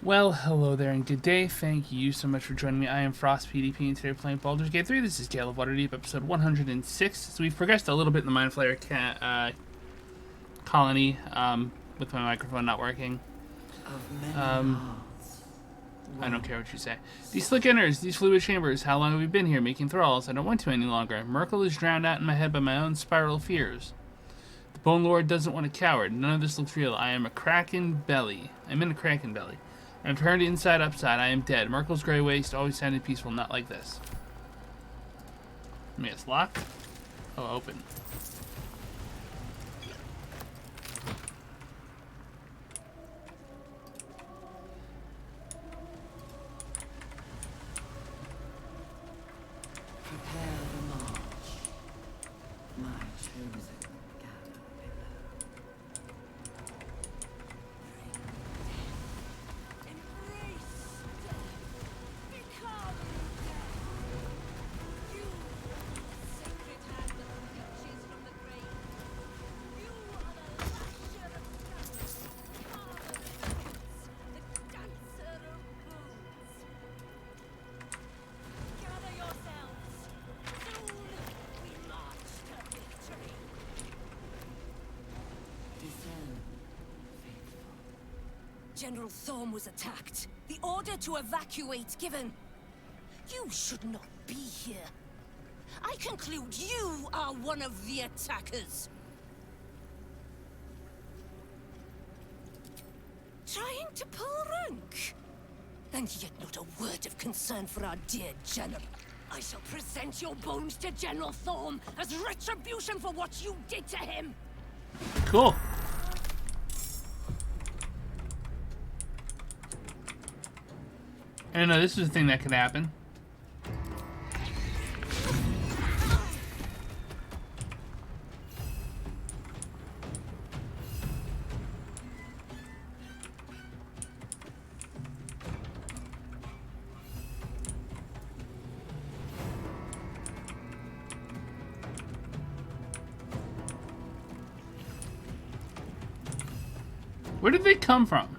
Well, hello there and good day. Thank you so much for joining me. I am FrostPDP and today we're playing Baldur's Gate 3. This is Gale of Waterdeep, episode 106. So we've progressed a little bit in the Mind Flayer colony with my microphone not working. I don't care what you say. These slick inners, these fluid chambers, how long have we been here making thralls? I don't want to any longer. Merkel is drowned out in my head by my own spiral fears. The Bone Lord doesn't want a coward. None of this looks real. I am a kraken belly. I'm in a kraken belly. I'm turned inside upside. I am dead. Merkel's gray waste always sounded peaceful, not like this. Let me guess, lock? Oh, open. Prepare the march, my chosen caterpillar. Embrace death. Become death. You, sacred hand that reaches from the grave. You are the lasher of stars, carver of heavens, the dancer of moons. Gather yourselves. Soon we march to victory. Descend, faithful. General Thorm was attacked. The order to evacuate given. You should not be here. I conclude you are one of the attackers. Trying to pull rank? And yet not a word of concern for our dear General. I shall present your bones to General Thorm as retribution for what you did to him. Cool. I didn't know this was a thing that could happen. Where did they come from?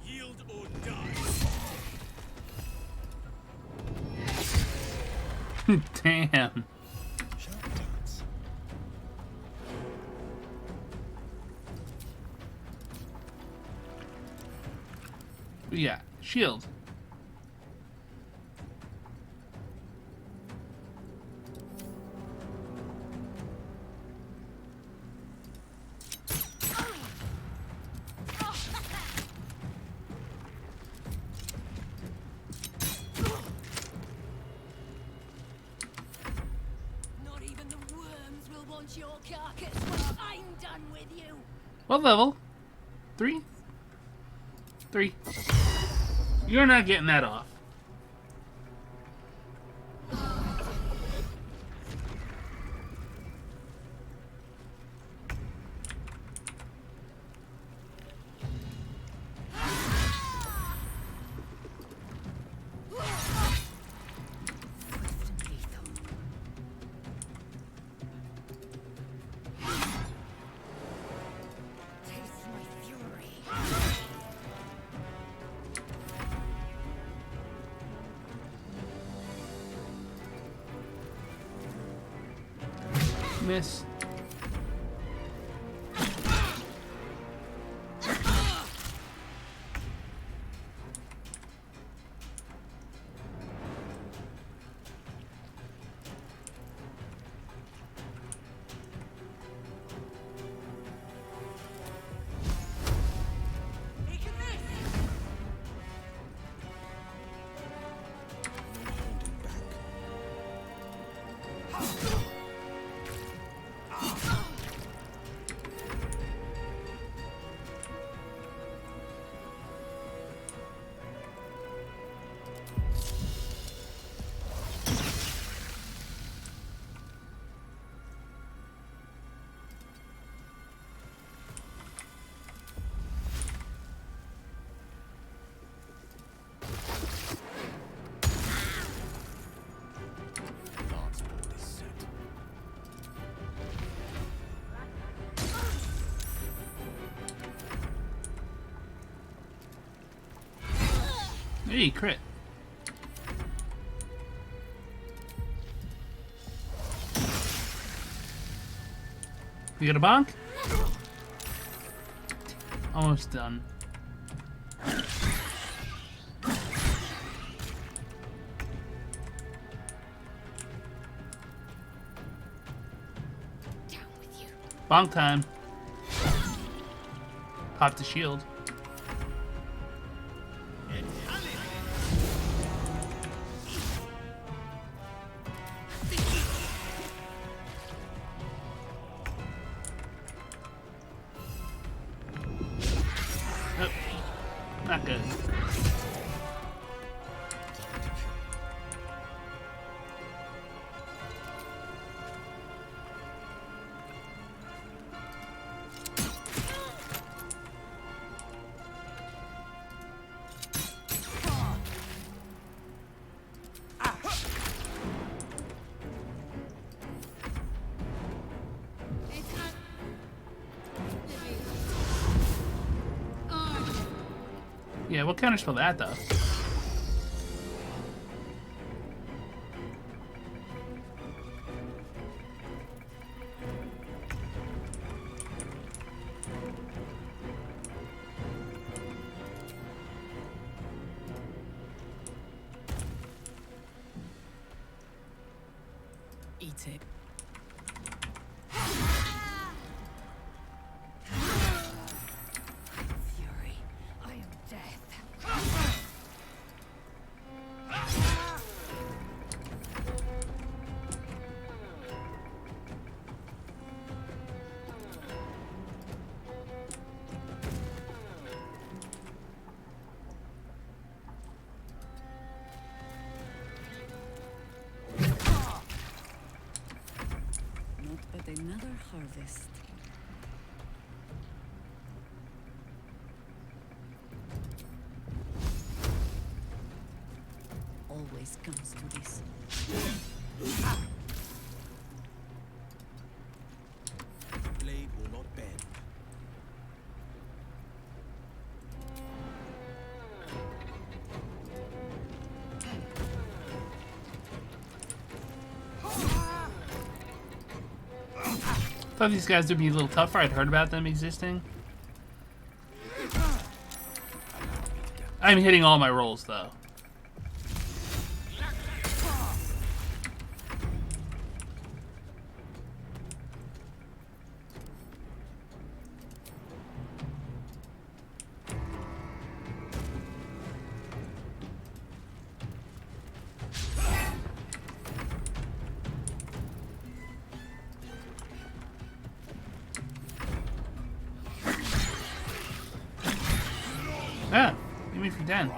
Yield or die. Damn. Yeah, shield. Not even the worms will want your carcass when I'm done with you. What level? 3? 3. You're not getting that off. Taste my fury. Miss. He can miss. Hey, crit. We got a bonk? Almost done. Down with you. Bonk time. Pop the shield. Oh, not good. Yeah, we'll counterspell that though. Eat it. Fury. I am death. Not but another harvest. Always comes to this. Blade will not bend. Thought these guys would be a little tougher. I'd heard about them existing. I'm hitting all my rolls though. Ah, give me for 10.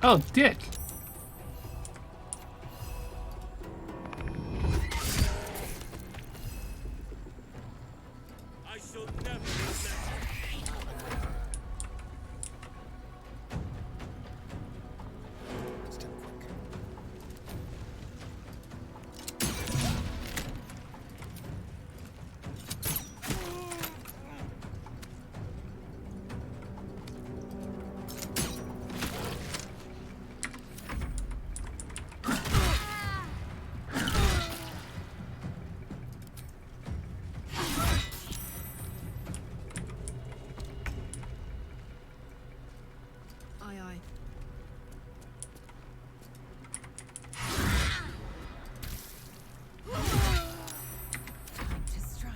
Oh, dick. I shall never relent. Step quick. Aye, aye. Time to strike.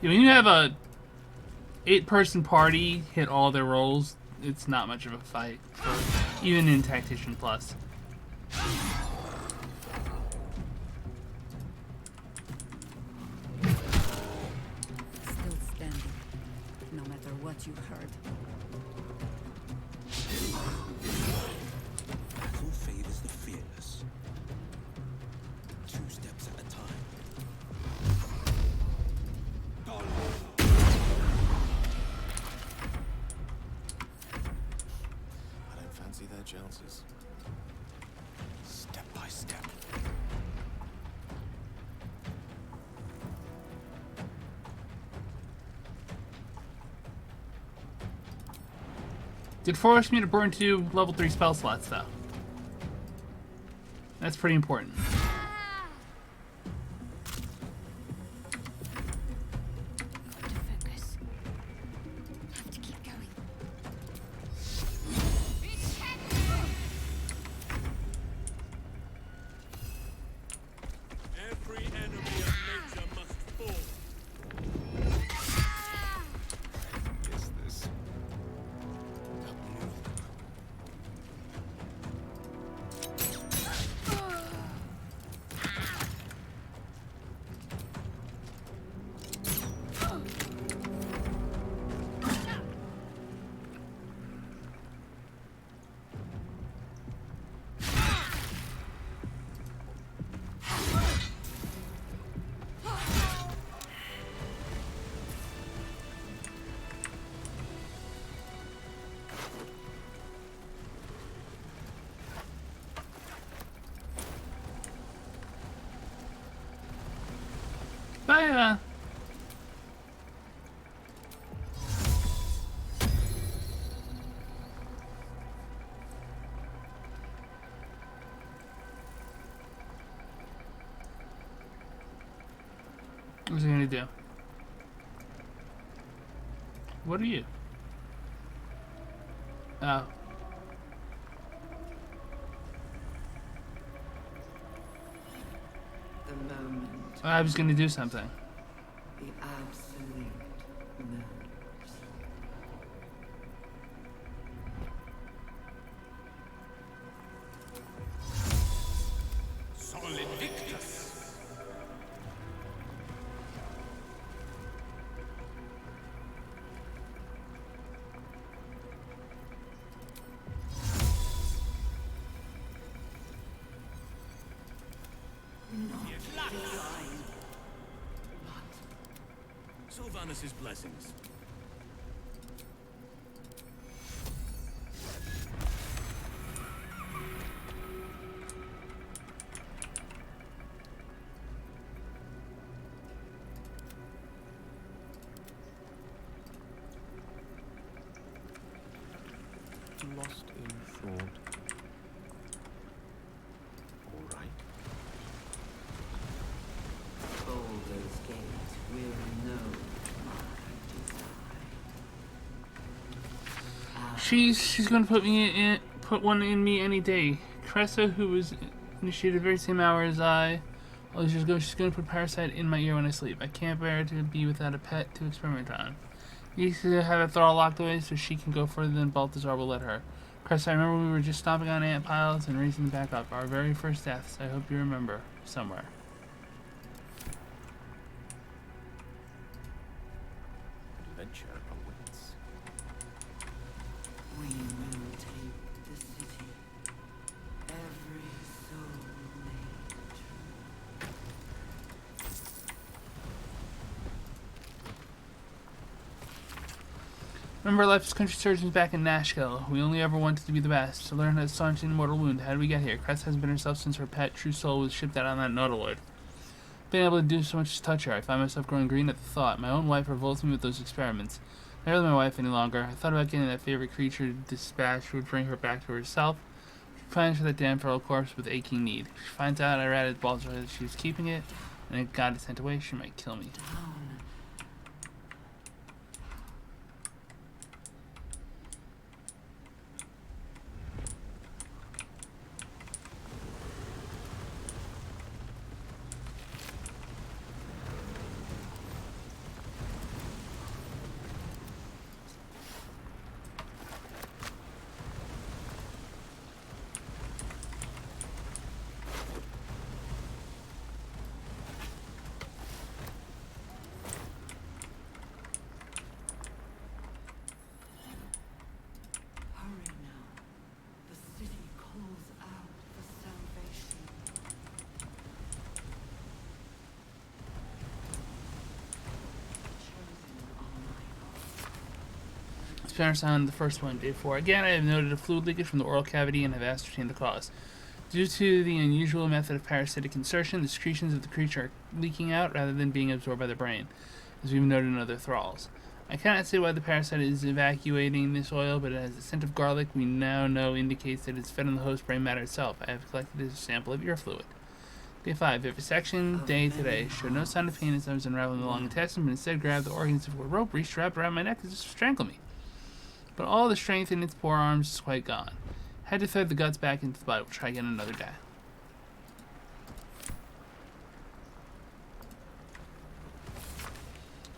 Yeah, when you have a 8-person party hit all their rolls, it's not much of a fight, even in Tactician Plus. Still standing. No matter what you've heard. Battle favors the fearless. 2 steps at a time. ounces. Step by step. Did force me to burn 2 level 3 spell slots, though. That's pretty important. Focus. Have to keep going. Every enemy of nature must fall. Is this a blue? Bye. What's he gonna do? What are you? Oh. The moment, I was gonna do something. the absolute nerves. Sol Invictus. Sylvanus' blessings. Lost in thought. All right. Baldur's Gate will know my desire. She's gonna put one in me any day. Cressa, who was initiated the very same hour as I, she's gonna put parasite in my ear when I sleep. I can't bear to be without a pet to experiment on. You used to have a thrall locked away so she can go further than Balthazar will let her. Cressa, I remember we were just stomping on ant piles and raising them back up. Our very first deaths. I hope you remember somewhere. Adventure awaits. We will take the city. Every soul made true. Remember life as country surgeons back in Nashville. We only ever wanted to be the best, to learn how to staunch an immortal wound. How did we get here? Cress hasn't been herself since her pet, true soul, was shipped out on that nautiloid. Being able to do so much to touch her, I find myself growing green at the thought. My own wife revolts me with those experiments. Not really my wife any longer. I thought about getting that favorite creature dispatched would bring her back to herself. She finds her that damn feral corpse with aching need. She finds out I ratted Baldur that she was keeping it, and it got it sent away. She might kill me. Down. finished on the first one, day 4. Again, I have noted a fluid leakage from the oral cavity and have ascertained the cause. Due to the unusual method of parasitic insertion, the secretions of the creature are leaking out rather than being absorbed by the brain, as we've noted in other thralls. I cannot say why the parasite is evacuating this oil, but it has a scent of garlic we now know indicates that it's fed on the host brain matter itself. I have collected a sample of ear fluid. Day 5. Vivisection day today. Showed no sign of pain as I was unraveling the long intestine, but instead grabbed the organs of a rope reached wrapped around my neck as if to strangle me. But all the strength in its poor arms is quite gone. Had to thread the guts back into the body. We'll try again another day.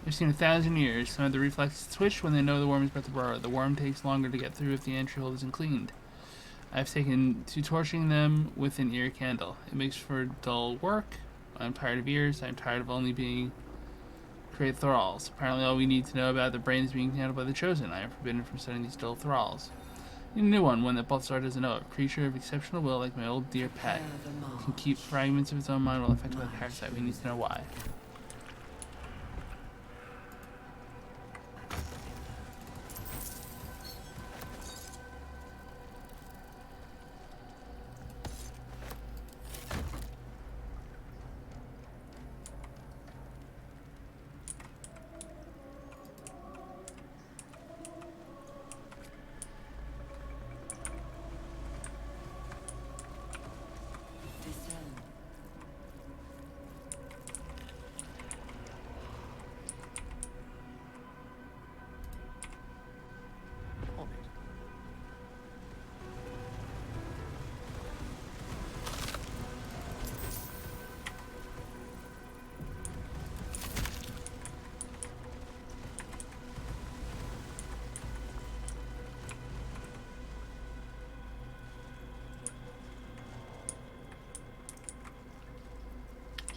I've seen 1,000 years. Some of the reflexes twitch when they know the worm is about to burrow. The worm takes longer to get through if the entry hole isn't cleaned. I've taken to torching them with an ear candle. It makes for dull work. I'm tired of ears. I'm tired of only being create thralls. Apparently all we need to know about the brain is being handled by the chosen. I am forbidden from studying these dull thralls. A new one that Baldur doesn't know. A creature of exceptional will like my old dear pet. Can keep fragments of its own mind while affected by the parasite. We need to know why. On it.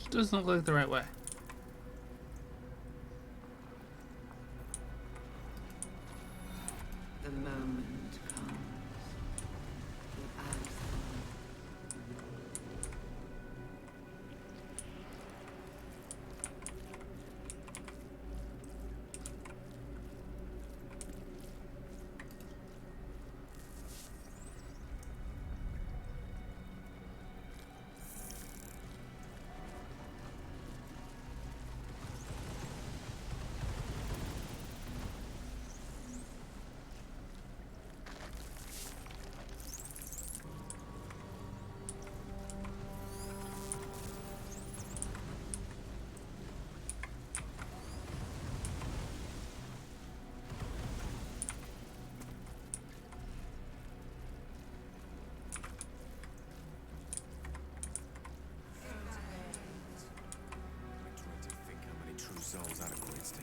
It doesn't look like the right way. The moment comes. The absolute. I'm trying to think how many true souls that equates to.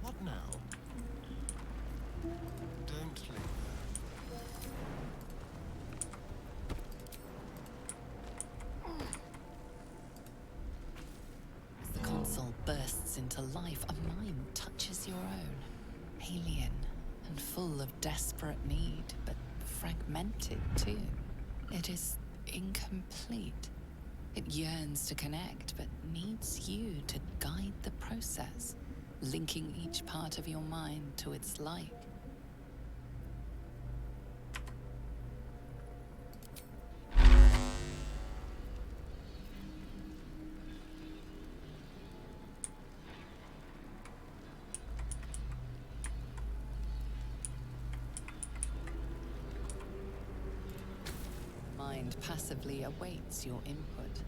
What now? Don't linger. As the console bursts into life, a mind touches your own. Alien and full of desperate need, but fragmented too. It is incomplete. It yearns to connect, but needs you to guide the process, linking each part of your mind to its like. Mind passively awaits your input.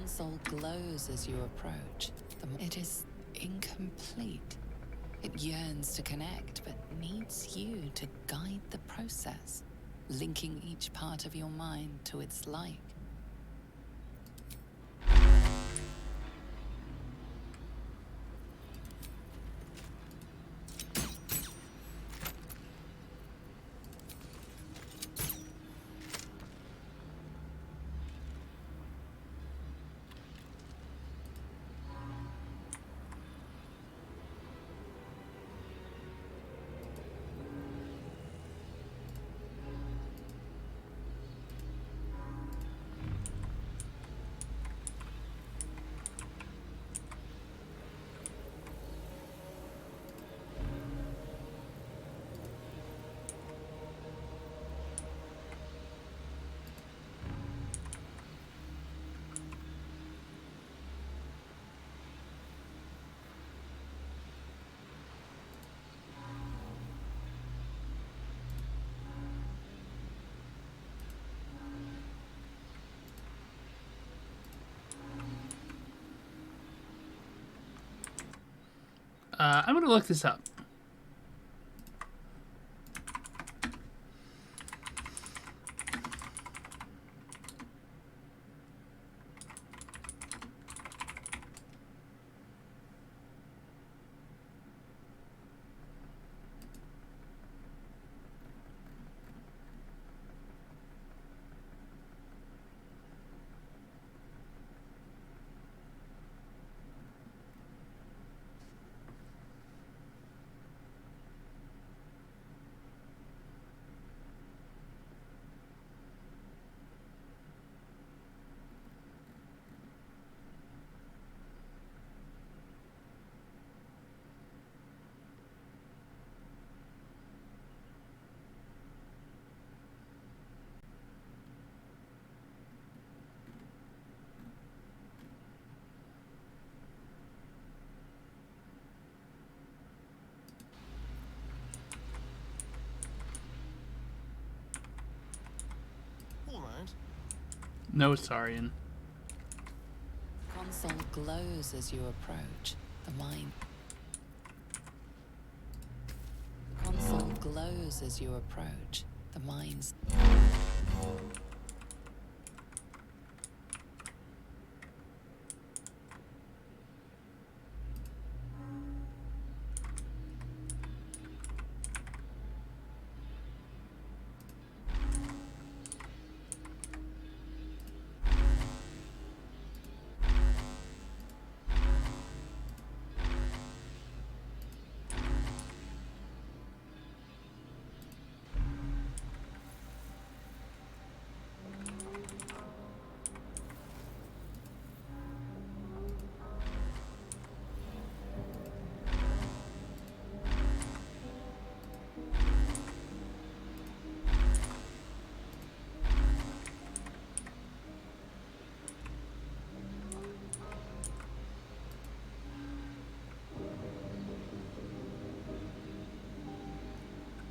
console glows as you approach. It is incomplete. It yearns to connect, but needs you to guide the process, linking each part of your mind to its like. I'm gonna look this up. All right. No, Sarian. Console glows as you approach. The mind. Console glows as you approach. The mind's.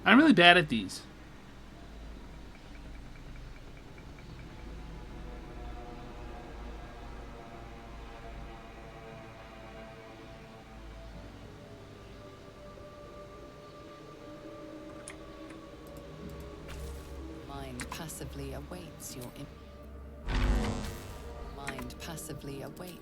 I'm really bad at these. Mind passively awaits your. Mind passively awaits.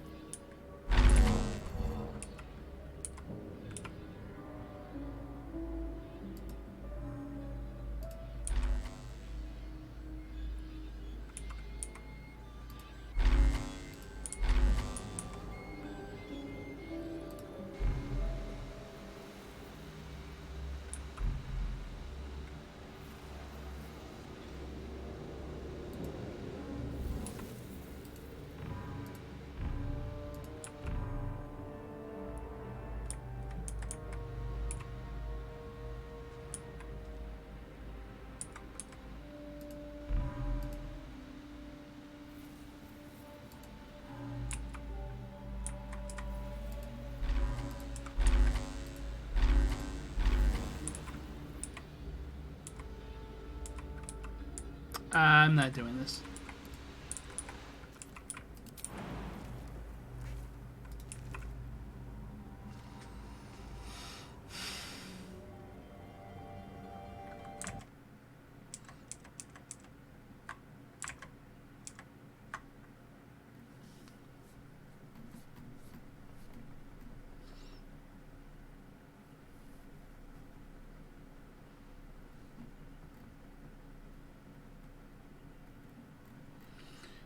I'm not doing this.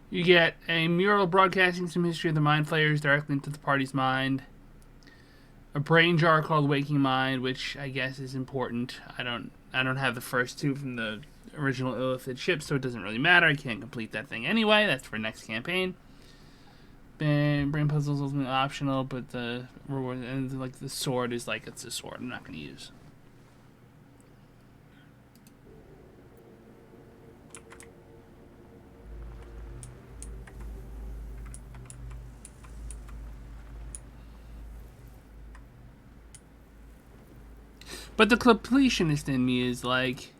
You get a mural broadcasting some history of the Mind Flayers directly into the party's mind. A brain jar called Waking Mind, which I guess is important. I don't have the first two from the original Illithid ship, so it doesn't really matter. I can't complete that thing anyway. That's for next campaign. Brain puzzles ultimately optional, but the reward and like the sword is like it's a sword I'm not going to use. But the completionist in me is like,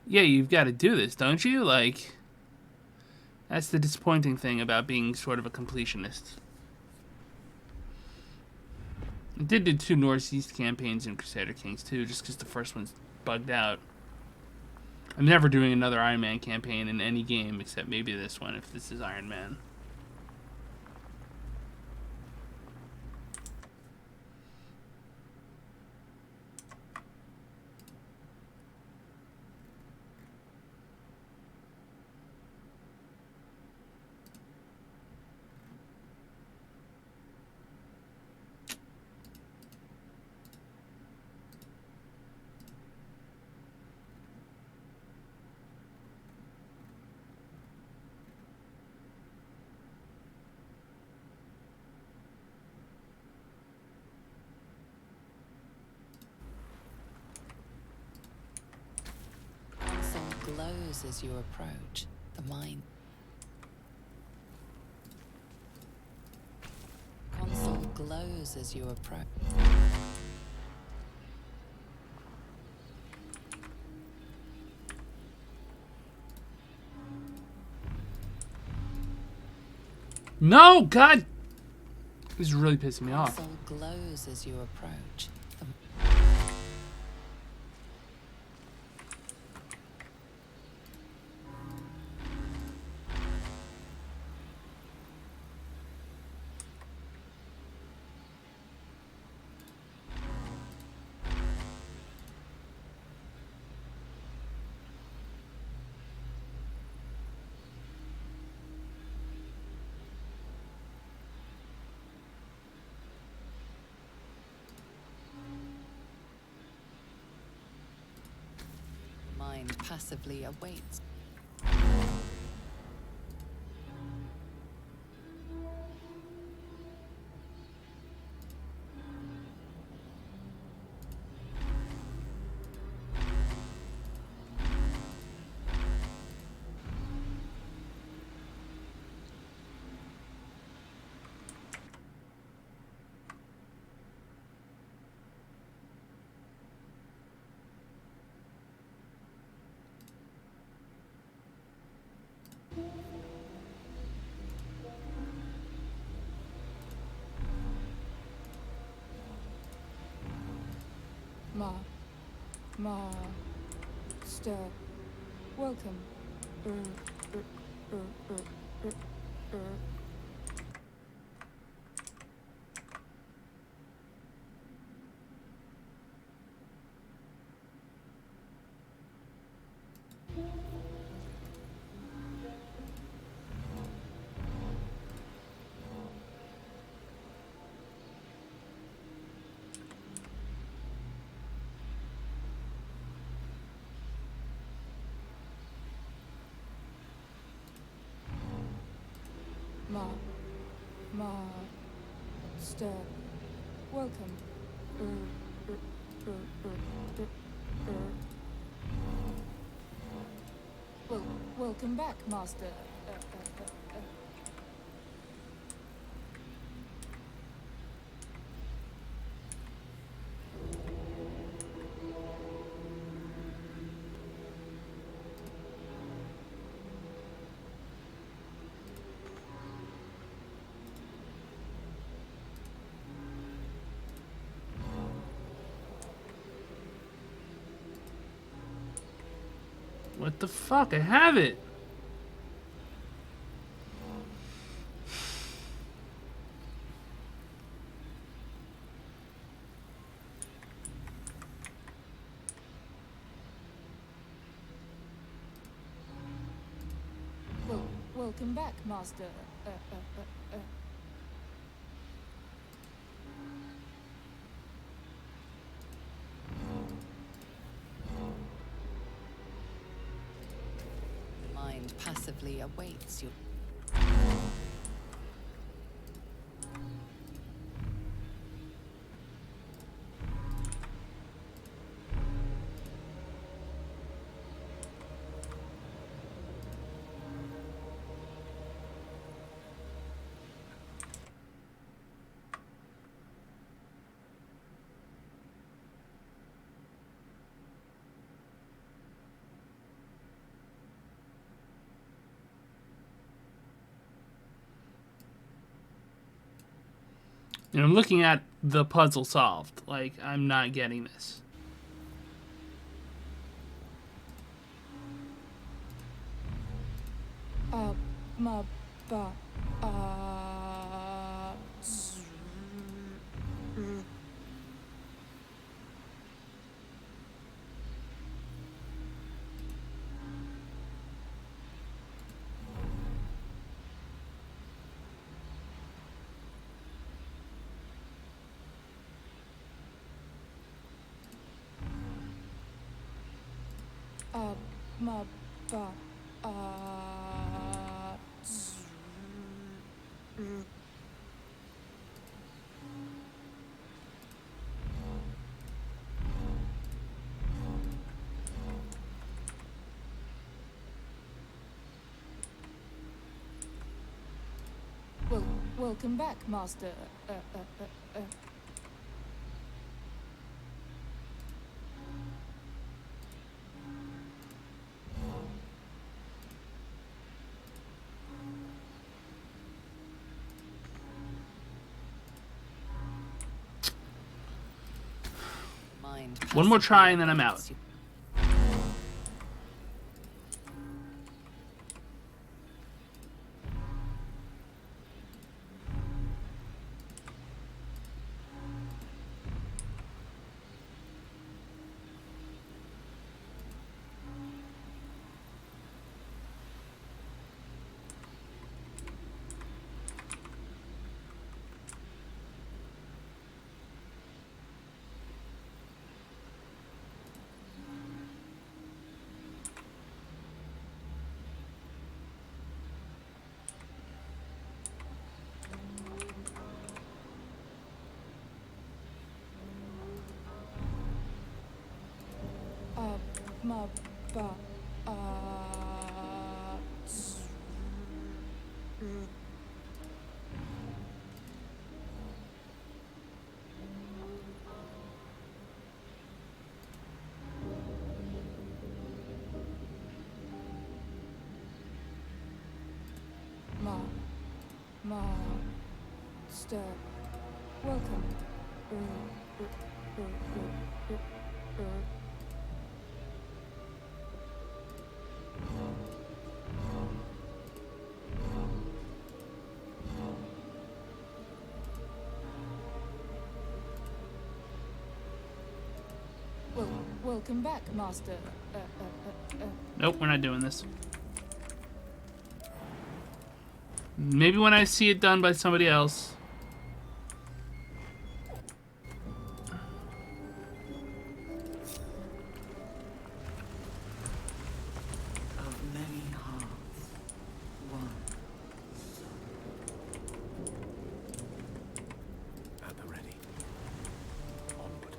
yeah, you've got to do this, don't you? Like, that's the disappointing thing about being sort of a completionist. I did do 2 Northeast campaigns in Crusader Kings too, just because the first one's bugged out. I'm never doing another Iron Man campaign in any game except maybe this one, if this is Iron Man. Console glows as you approach. The mind. Console glows as you approach. No, God! This is really pissing me off. Console glows as you approach. The mind passively awaits. Master, welcome. Master, welcome. Well, welcome back, Master. What the fuck? I have it! Welcome back, Master. Mind passively awaits your... And I'm looking at the puzzle solved. Like, I'm not getting this. Ma ba ma ba Well, welcome back, Master. Mind One more try passively and then I'm out. awaits your... Ma ba Master. Welcome. Well, welcome back, Master. Nope, we're not doing this. Maybe when I see it done by somebody else. Of many hearts, one. At the ready. Onward.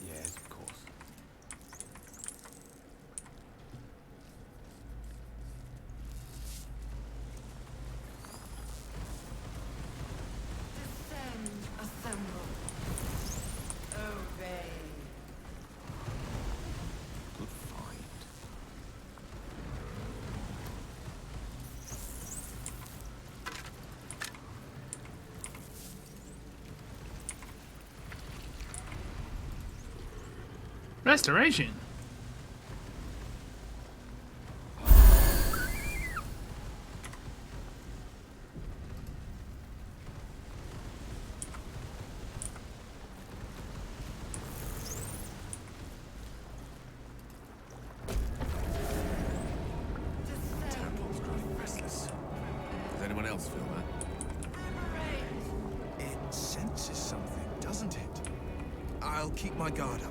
Yes, of course. Descend, assemble. Obey. Good find. Restoration. senses something, doesn't it? I'll keep my guard up.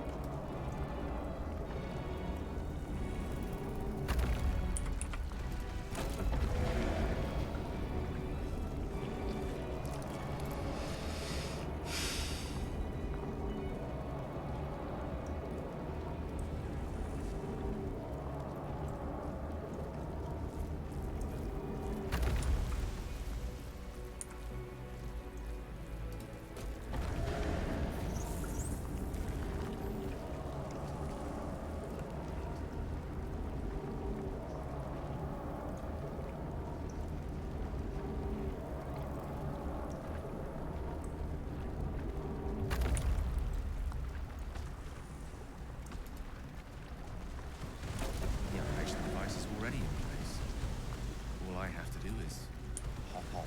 The animation device is already in place. All I have to do is hop on.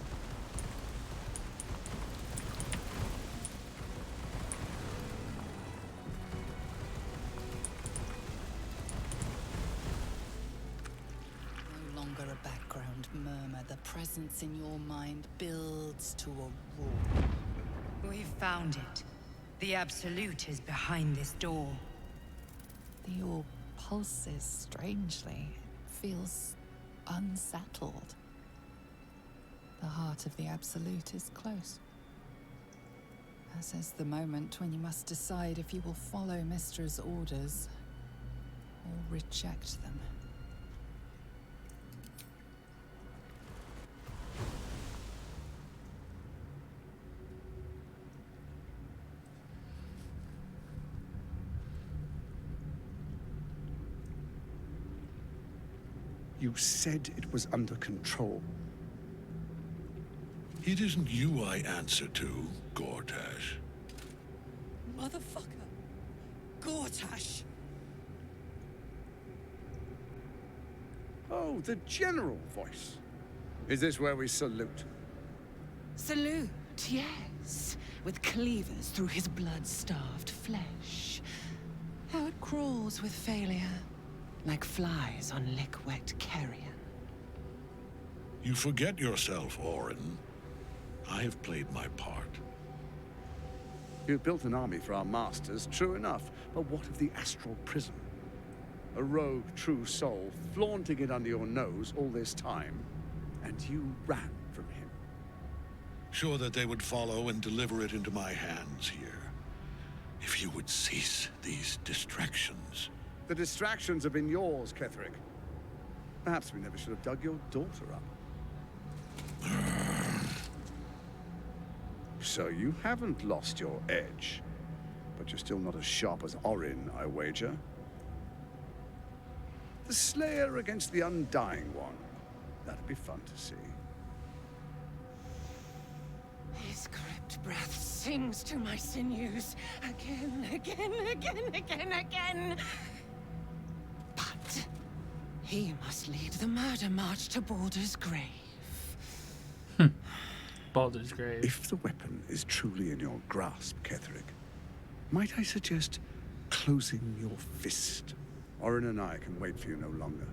No longer a background murmur. The presence in your mind builds to a roar. We've found it. The Absolute is behind this door. The orb pulses strangely. It feels unsettled. The heart of the Absolute is close. This is the moment when you must decide if you will follow Mistra's orders or reject them. You said it was under control. It isn't you I answer to, Gortash. Motherfucker! Gortash! Oh, the general voice. Is this where we salute? Salute, yes. With cleavers through his blood-starved flesh. How it crawls with failure. Like flies on lick-wet carrion. You forget yourself, Orin. I have played my part. You built an army for our masters, true enough. But what of the astral prison? A rogue true soul flaunting it under your nose all this time. And you ran from him. Sure that they would follow and deliver it into my hands here. If you would cease these distractions. The distractions have been yours, Ketherick. Perhaps we never should have dug your daughter up. So you haven't lost your edge. But you're still not as sharp as Orin, I wager. The Slayer against the Undying One. That'd be fun to see. His crypt breath sings to my sinews. Again, again, again, again, again. But he must lead the murder march to Baldur's grave. Baldur's grave. If the weapon is truly in your grasp, Ketherick, might I suggest closing your fist? Orin and I can wait for you no longer.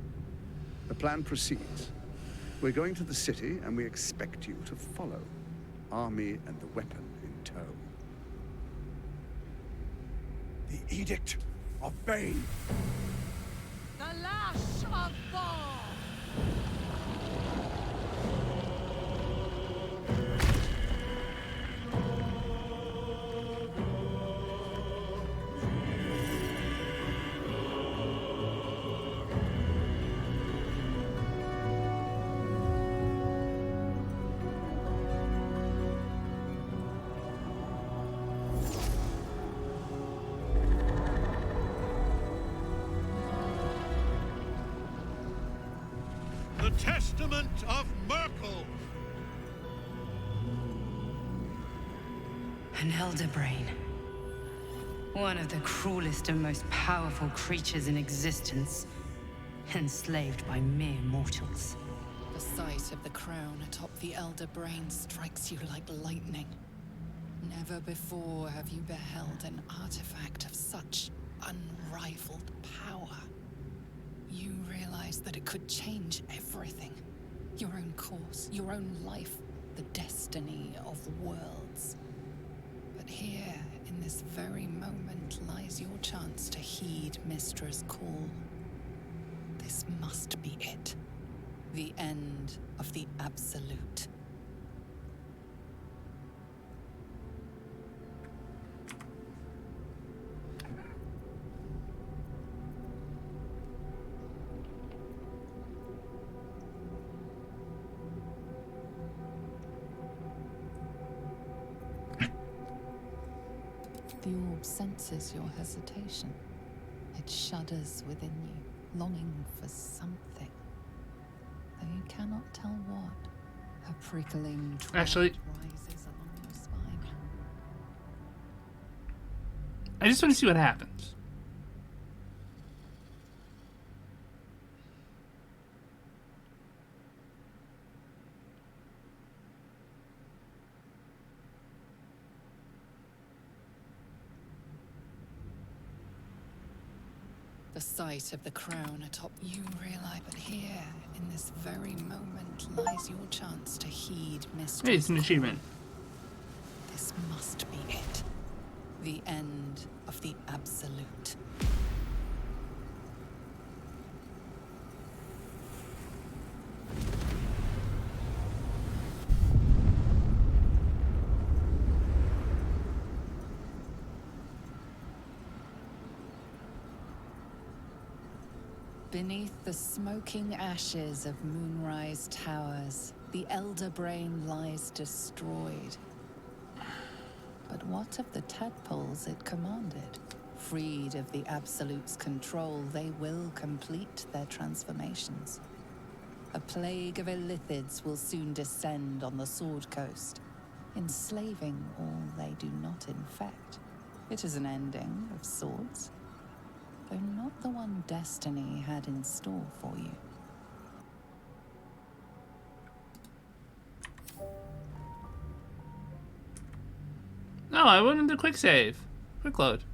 The plan proceeds. We're going to the city, and we expect you to follow. Army and the weapon in tow. The Edict of Bane. The lash of Thor! The Testament of Merkel! An elder brain. One of the cruelest and most powerful creatures in existence. Enslaved by mere mortals. The sight of the crown atop the Elder Brain strikes you like lightning. Never before have you beheld an artifact of such unrivaled power. You realize that it could change everything. Your own course, your own life, the destiny of worlds. this very moment lies your chance to heed Mistra's call. This must be it. The end of the Absolute. The orb senses your hesitation. It shudders within you, longing for something, though you cannot tell what. A prickling dread Actually, rises along your spine. I just want to see what happens. The sight of the crown atop you realize, but here, in this very moment, lies your chance to heed Mistress. Hey, it's an achievement. This must be it. The end of the Absolute. Beneath the smoking ashes of Moonrise Towers, the Elder Brain lies destroyed. But what of the tadpoles it commanded? Freed of the Absolute's control, they will complete their transformations. A plague of illithids will soon descend on the Sword Coast, enslaving all they do not infect. It is an ending of sorts, though not the one destiny had in store for you. No, I went into quick save. Quick load.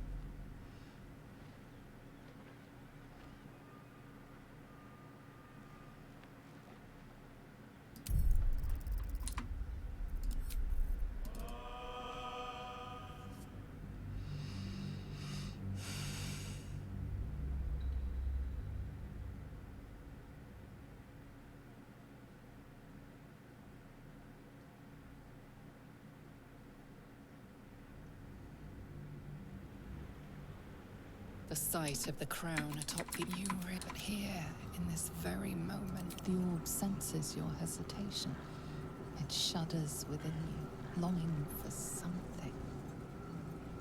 The sight of the crown atop the Uri, but here, in this very moment, the orb senses your hesitation. It shudders within you, longing for something,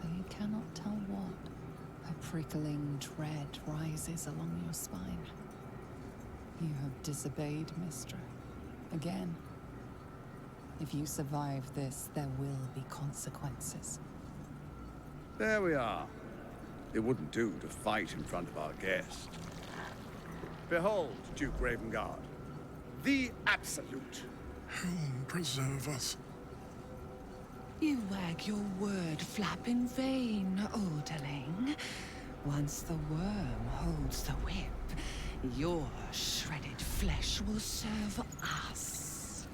though you cannot tell what. A prickling dread rises along your spine. You have disobeyed Mistra. Again. If you survive this, there will be consequences. There we are. It wouldn't do to fight in front of our guest. Behold, Duke Ravengard, the Absolute. Helm preserve us. You wag your word flap in vain, Orderling. Once the worm holds the whip, your shredded flesh will serve us.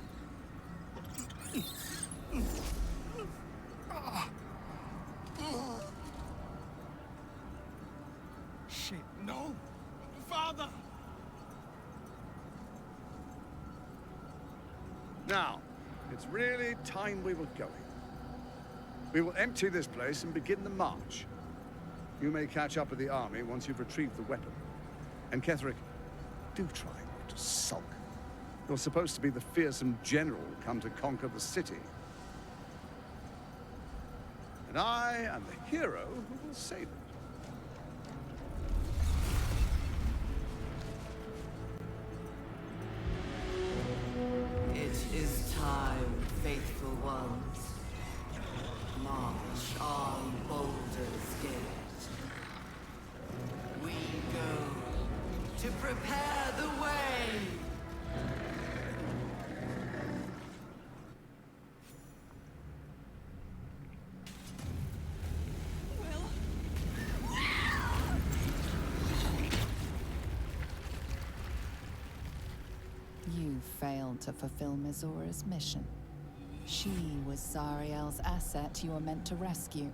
Shit, no! Father! Now, it's really time we were going. We will empty this place and begin the march. You may catch up with the army once you've retrieved the weapon. And Ketheric, do try not to sulk. You're supposed to be the fearsome general come to conquer the city. And I am the hero who will save it. It is time, faithful ones. March on Baldur's Gate. We go to prepare the way. You failed to fulfill Mizora's mission. She was Zariel's asset you were meant to rescue,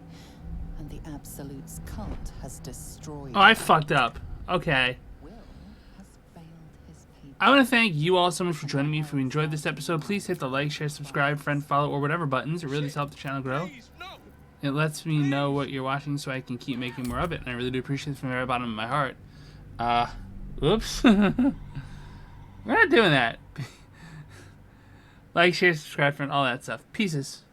and the Absolute's cult has destroyed. Oh, I fucked up. Okay. Will has failed his people. I want to thank you all so much for joining me. If you enjoyed this episode, please hit the like, share, subscribe, friend, follow, or whatever buttons. It really does help the channel grow. It lets me know what you're watching so I can keep making more of it, and I really do appreciate it from the very bottom of my heart. Oops. We're not doing that. Like, share, subscribe, friend, all that stuff. Pieces.